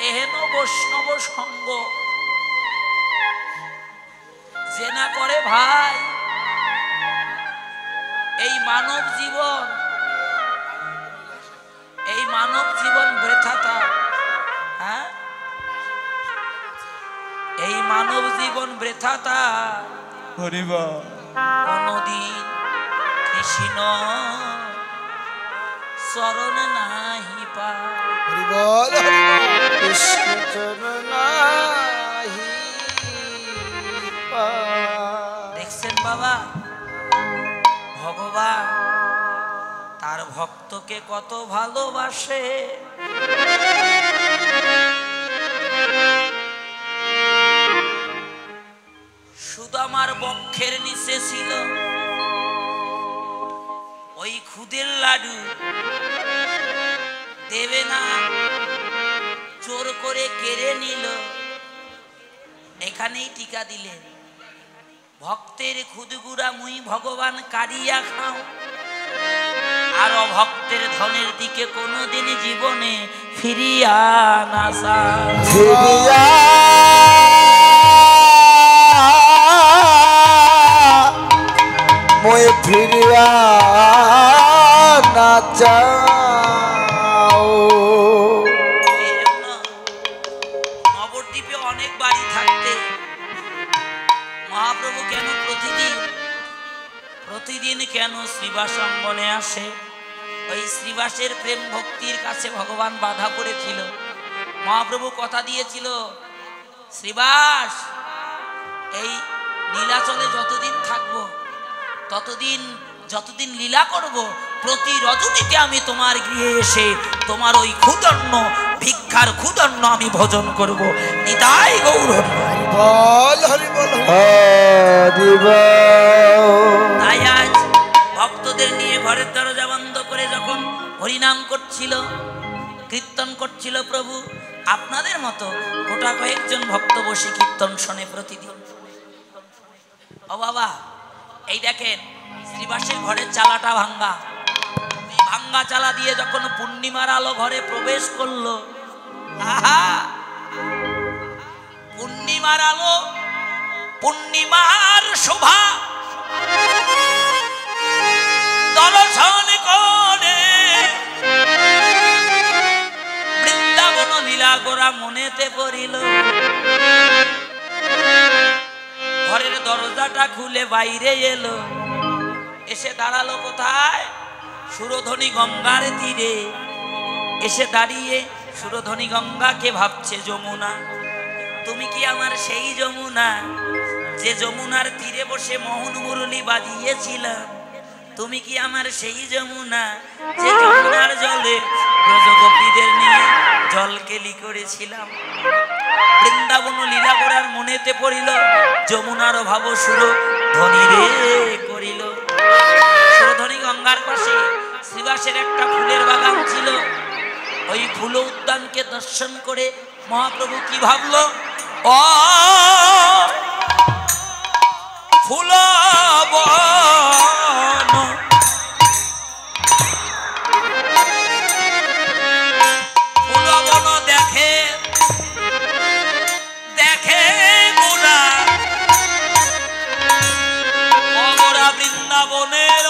এহেন বৈষ্ণব সঙ্গ যে না করে ভাই, এই মানব জীবন বৃথাতা। হ্যাঁ, এই মানব জীবন বৃথাতা। কোনদিন কৃষ্ণ চরণ নাহি পায়। দেখছেন বাবা, ভগবান তার ভক্তকে কত ভালোবাসে। সুদামার বক্ষের নিচে ছিল ওই খুদের লাডু, দেবে না, জোর করে কেড়ে নিল। এখানেই টিকা দিলেন, ভক্তের খুদগুড়া মুই ভগবান কাড়িয়া খাও, আর অভক্তের ধনের দিকে কোনোদিন জীবনে ফিরিয়া না চাও। মই ফিরিয়া না চাও। নবদ্বীপে অনেক বাড়ি থাকতে মহাপ্রভু কেন প্রতিদিন কেন শ্রীবাস অঙ্গনে আসে? ওই শ্রীবাসের প্রেম ভক্তির কাছে ভগবান বাধা পড়েছিল। মহাপ্রভু কথা দিয়েছিল, শ্রীবাস এই নীলাচলে যতদিন থাকবো, যতদিন লীলা করব, প্রতি রজনীতে আমি তোমার গৃহে এসে তোমার ওই ক্ষুদন্ন ভিক্ষার ক্ষুদন্ন আমি ভোজন করব। নিতাই গৌর হরি বল। তাই আজ ভক্তদের নিয়ে ঘরের দরজা বন্ধ করে যখন হরিনাম করছিল, কীর্তন করছিল প্রভু, আপনাদের মতো গোটা কয়েকজন ভক্ত বসে কীর্তন শোনে প্রতিদিন। ও বাবা, এই দেখেন শ্রীবাসের ঘরের চালাটা ভাঙ্গা। ভাঙ্গা চালা দিয়ে যখন পূর্ণিমার আলো ঘরে প্রবেশ করলো, আহা, পূর্ণিমার আলো, পূর্ণিমার শোভা দর্শন করে বৃন্দাবন লীলা গোরা মনেতে পড়িল। ঘরের দরজাটা খুলে বাইরে এলো, এসে দাঁড়ালো কোথায়? সুরধনী গঙ্গার তীরে এসে দাঁড়িয়ে সুরধনী গঙ্গাকে ভাবছে যমুনা। তুমি কি আমার সেই যমুনা যে যমুনার তীরে বসে মোহন মুরলী বাজিয়েছিলাম? তুমি কি আমার সেই যমুনা যে যমুনার জলে ব্রজগোপীদের নিয়ে জলকেলি করেছিলাম? বৃন্দাবন লীলা করার মনেতে পড়িল, যমুনার ভাব সুর ধনী রে করিল। সুরধনী গঙ্গার পাশে শ্রীবাসের একটা ফুলের বাগান ছিল। ওই ফুল উদ্যানকে দর্শন করে মহাপ্রভু কি ভাবলো? ও ফুল বন দেখে দেখে গোরা বৃন্দাবনের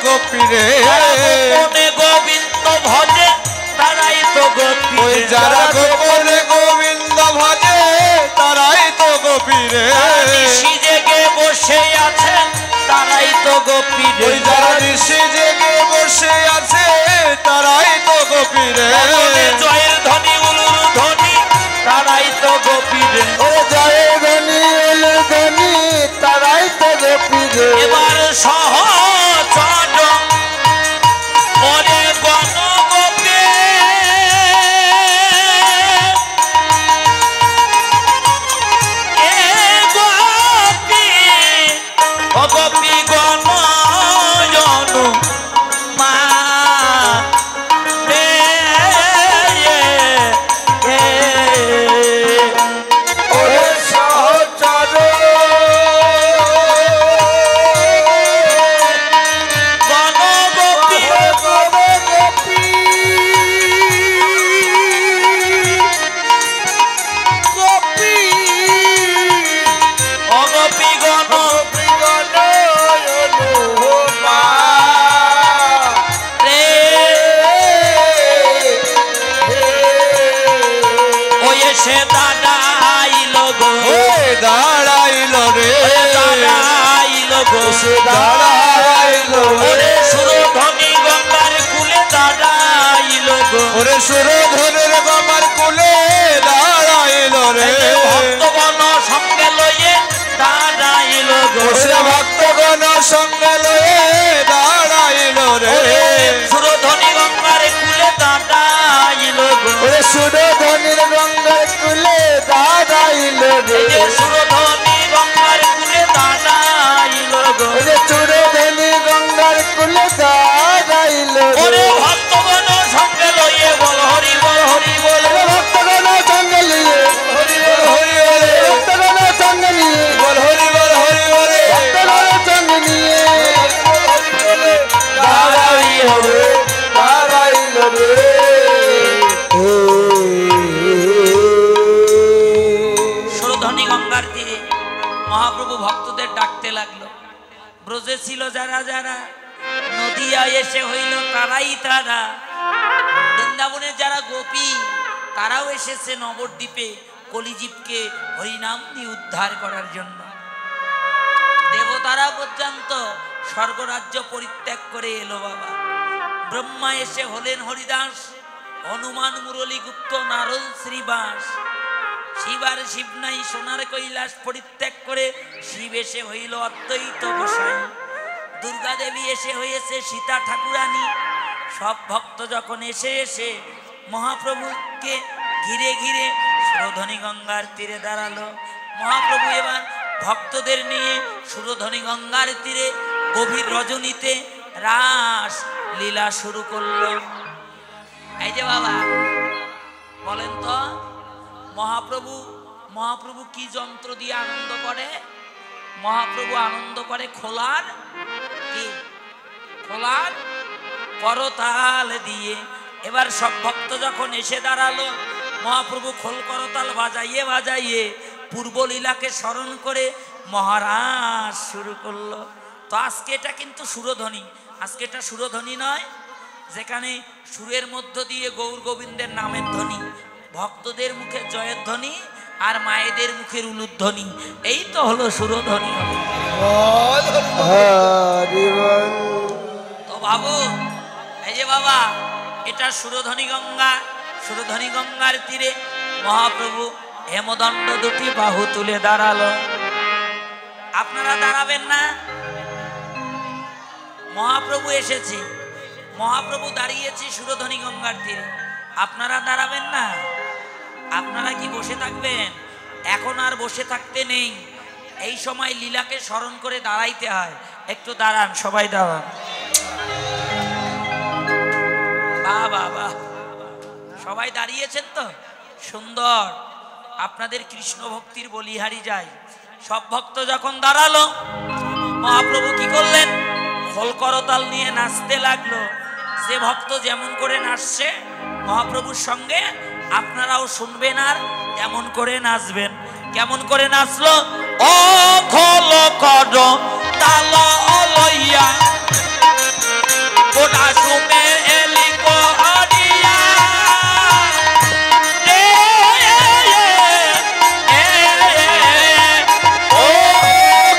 গোপীরে গোপনে গোবিন্দ ভজে তারাই তো গোপী, যারা গোপনে গোবিন্দ ভজে তারাই তো গোপীরে। ঋষি জেগে বসে আছে তারাই তো গোপীরে, যারা ঋষি জেগে বসে আছে তারাই তো গোপীরে। জয়ের ধ্বনি উলুর ধ্বনি তারাই তো গোপীরে, জয়ের ধ্বনি উলুর ধ্বনি তারাই তো গোপীরে। এবার সহচর ওরে গণগোপী এ গোপী ও গোপী গণয়ন মা রে ওরে সহচর গণগোপী গোপী গোপী অগোপী গণ রে ও এসে দাঁড়াইল গো, দাঁড়াইল রে দাঁড়াইল গো, দাঁড়াইল ওরে সুরধ্বনি গঙ্গার কুলে দাঁড়াইল গো, ওরে সুরধনের গমার কুলে দাঁড়াইল রে ভক্তগণ সঙ্গে লইয়ে দাঁড়াইল গো, ভক্তগণ সঙ্গে লয়ে দাঁড়াইল রে সুরধ্বনি গঙ্গার কুলে দাঁড়াইল গো, ওরে সুরধনির গঙ্গার কুলে দাঁড়াইল রে সুরধ্বনি গঙ্গার কুলে দাঁড়াইল গো, ওরে সুরধনি গঙ্গার কুলে দাঁড়াইল ওরে রে ভক্তগণ সঙ্গে লইয়ে বল হরি বল হরি বল, ভক্তগণ সঙ্গে নিয়ে হরি বল হরি বলে ভক্তগণ সঙ্গে নিয়ে বল হরি বল হরি বলে ভক্তগণ সঙ্গে নিয়ে দাঁড়াইল রে দাঁড়াইল রে সুরধ্বনি গঙ্গার তীরে মহাপ্রভু ভক্তদের ডাকতে লাগলো। ব্রজে ছিল যারা যারা, নদিয়া এসে হইল তারাই তারা, বৃন্দাবনের যারা গোপী তারাও এসেছে নবদ্বীপে কলিজীবকে হরিনাম দিয়ে উদ্ধার করার জন্য। দেবতারা পর্যন্ত স্বর্গরাজ্য পরিত্যাগ করে এলো বাবা। ব্রহ্মা এসে হলেন হরিদাস, হনুমান মুরলী গুপ্ত, নারদ শ্রীবাস, শিবার শিবনাই সোনার কৈলাস পরিত্যাগ করে শিব এসে হইল অদ্বৈত গোসাই, দুর্গা দেবী এসে হয়েছে সীতা ঠাকুরানী। সব ভক্ত যখন এসে এসে মহাপ্রভুকে ঘিরে ঘিরে সুরধ্বনি গঙ্গার তীরে দাঁড়ালো। মহাপ্রভু এবার ভক্তদের নিয়ে সুরধ্বনি গঙ্গার তীরে গভীর রজনীতে রাস লীলা শুরু করলো। এই যে বাবা বলেন তো, মহাপ্রভু কি যন্ত্র দিয়ে আনন্দ করে? মহাপ্রভু আনন্দ করে খোলার করতাল দিয়ে। এবার সব ভক্ত যখন এসে দাঁড়ালো, মহাপ্রভু খোল করতাল বাজাইয়ে পূর্বলীলাকে স্মরণ করে মহারাজ শুরু করলো। তো আজকে এটা কিন্তু সুরধ্বনি, আজকে এটা সুরধ্বনি নয়, যেখানে সুরের মধ্য দিয়ে গৌর গোবিন্দের নামের ধ্বনি, ভক্তদের মুখে জয়ের ধ্বনি, আর মায়েদের মুখের উলুধ্বনি, এই তো হলো সুরধ্বনি। তো বাবু, এই যে বাবা, এটা সুরধ্বনি গঙ্গা। সুরধ্বনি গঙ্গার তীরে মহাপ্রভু হেমদণ্ড দুটি বাহু তুলে দাঁড়ালো। আপনারা দাঁড়াবেন না? মহাপ্রভু এসেছে, মহাপ্রভু দাঁড়িয়েছে সুরধ্বনি গঙ্গার তীরে, আপনারা দাঁড়াবেন না? আপনারা কি বসে থাকবেন? এখন আর বসে থাকতে নেই, এই সময় লীলাকে স্মরণ করে দাঁড়াইতে হয়। একটু দাঁড়ান, সবাই দাঁড়ান। বাহ বাহ বাহ, সবাই দাঁড়িয়েছেন তো? সুন্দর। আপনাদের কৃষ্ণ ভক্তির বলিহারি যায়। সব ভক্ত যখন দাঁড়ালো, মহাপ্রভু কি করলেন? খোল করতাল নিয়ে নাচতে লাগলো। যে ভক্ত যেমন করে নাচছে মহাপ্রভুর সঙ্গে, আপনারাও শুনবেন আর তেমন করে নাচবেন। কেমন করে নাচলো? ও খোল করতাল লইয়া গোটা সুমে এলি করিয়া, ও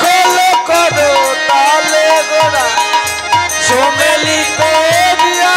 খোল করতাল গোড়া সোমেলি করিয়া,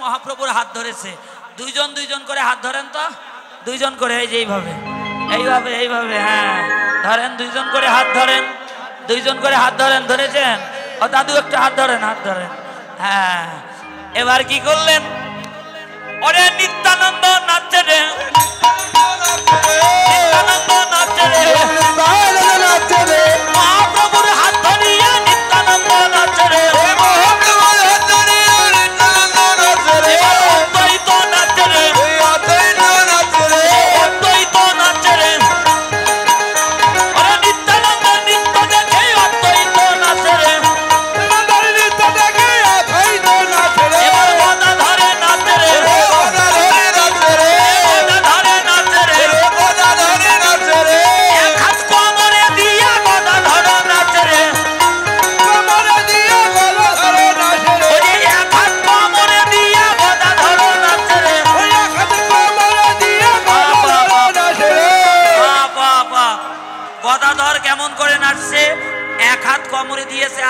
মহাপ্রভুর হাত ধরেছে। দুইজন দুইজন করে হাত ধরেন তো, দুইজন করে, এই যে এইভাবে এইভাবে এইভাবে, হ্যাঁ ধরেন, দুইজন করে হাত ধরেন, দুইজন করে হাত ধরেন। ধরেছেন? ও দাদু একটু হাত ধরেন, হাত ধরেন। হ্যাঁ, এবার কি করলেন? ওরে নিত্যানন্দ নাচছে রে, নিত্যানন্দ নাচছে রে, মহাপ্রভুর হাত ধরিয়া নিত্যানন্দ নাচছে রে, ধরে না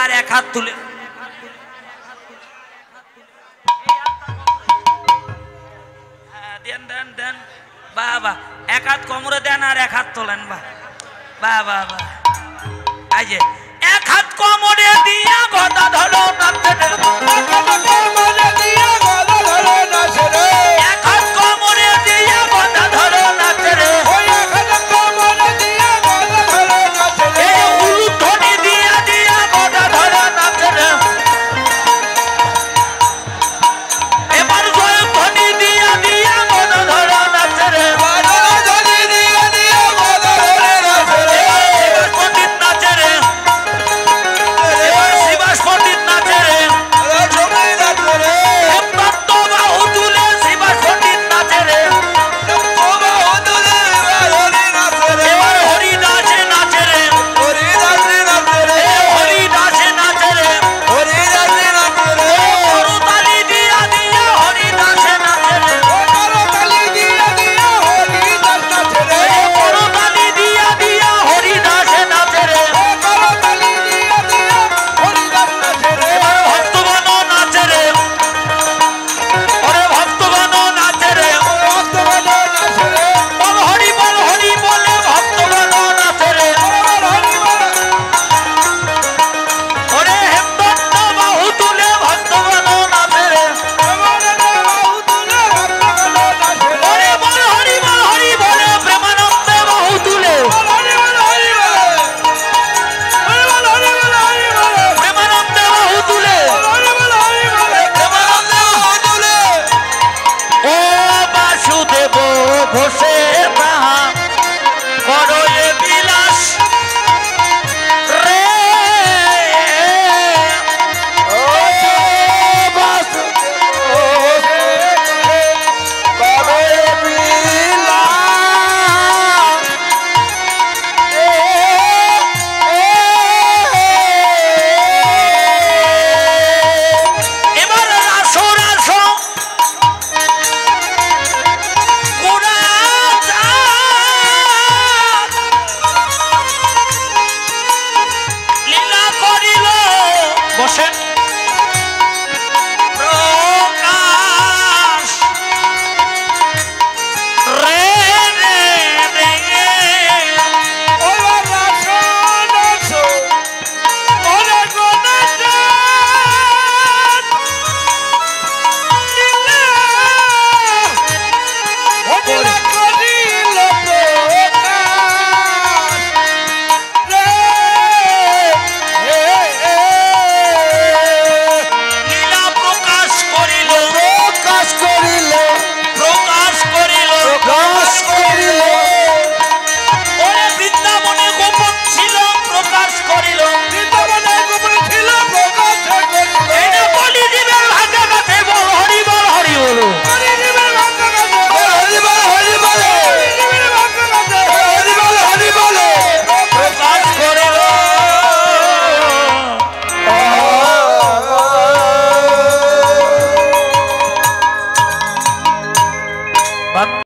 আর এক হাত তুলে দেন দেন দেন বাবা এক হাত কোমরে দেন আর এক হাত তোলেন বাবা এই যে এক হাত কোমরে দিয়া গদা ধরো নাচে রে এক হাত কোমরে দিয়া গদা ধরো নাচে রে এই উলুধ্বনি দিয়া দিয়া গদা ধরো নাচে রে এবার জয়ধ্বনি দিয়া দিয়া গদা ধরো নাচে রে পণ্ডিত নাচে রে শিবাস পণ্ডিত নাচে রে বাহু তুলে শিবাস পণ্ডিত নাচে রে এবার হরিদাসে নাচে রে হরিদাসে নাচে রে করতালি দিয়া দিয়া হরিদাসে নাচে রে করতালি দিয়া দিয়া হরিদাসে নাচে রে এবার ভক্তগণ নাচে রে ওরে ভক্তগণ নাচে রে বল হরি বলে ভক্তগণ নাচে রে ওরে হেমদত্ত বাহু তুলে ভক্তগণ নাচে রে ওরে বল হরি বলে প্রেমানন্দে বাহু তুলে প্রেমানন্দে বাহু তুলে ও বাসুদেব ঘোষে তাহা করো এ বিলাস রে এবার রাসো রাসো গোড়া চাঁদ লীলা করিল বসেন প্রকাশ রে রে রে লীলা প্রকাশ করিল ওরে বৃন্দাবনে গোপন ছিল প্রকাশ করিল এটা বলি দিবেন ভাগে কাছে বল হরি বলো প্রকাশ করিল